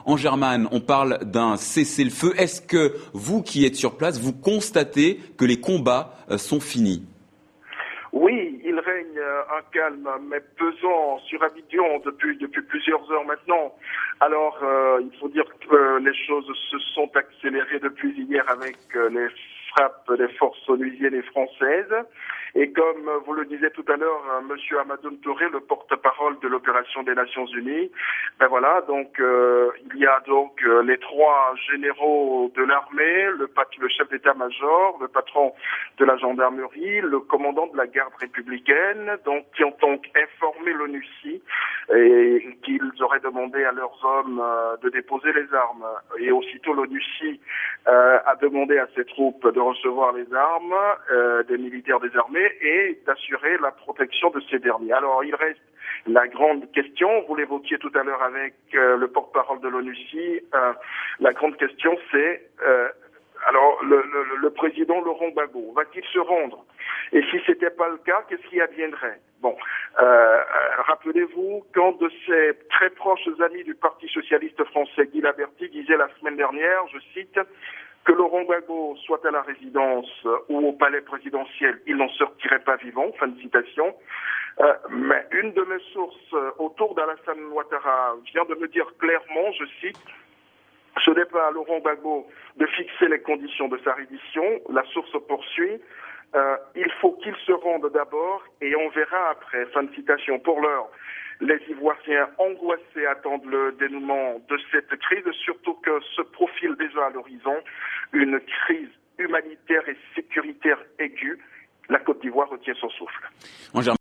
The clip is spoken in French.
En Germane, on parle d'un cessez-le-feu. Est-ce que vous qui êtes sur place, vous constatez que les combats sont finis ? Oui, il règne un calme mais pesant sur Abidjan depuis plusieurs heures maintenant. Alors, il faut dire que les choses se sont accélérées depuis hier avec les frappes des forces onusiennes et françaises. Et comme vous le disiez tout à l'heure, Monsieur Hamadoun Touré, le porte-parole de l'opération des Nations Unies, ben voilà, donc il y a donc les trois généraux de l'armée, le chef d'état-major, le patron de la gendarmerie, le commandant de la garde républicaine, donc qui ont donc informé l'ONUCI et qu'ils auraient demandé à leurs hommes de déposer les armes. Et aussitôt l'ONUCI a demandé à ses troupes de recevoir les armes des militaires désarmés et d'assurer la protection de ces derniers. Alors il reste la grande question, vous l'évoquiez tout à l'heure avec le porte-parole de l'ONUCI, la grande question c'est alors le président Laurent Gbagbo, va-t-il se rendre? Et si c'était pas le cas, qu'est-ce qui adviendrait? Bon, rappelez-vous, quand de ses très proches amis du Parti socialiste français, Guy Laberty, disait la semaine dernière, je cite, que Laurent Gbagbo soit à la résidence ou au palais présidentiel, il n'en sortirait pas vivant, fin de citation. Mais une de mes sources autour d'Alassane Ouattara vient de me dire clairement, je cite, ce n'est pas à Laurent Gbagbo de fixer les conditions de sa reddition. La source poursuit. Il faut qu'il se rende d'abord et on verra après. Fin de citation. Pour l'heure, les Ivoiriens angoissés attendent le dénouement de cette crise, surtout que se profile déjà à l'horizon une crise humanitaire et sécuritaire aiguë. La Côte d'Ivoire retient son souffle.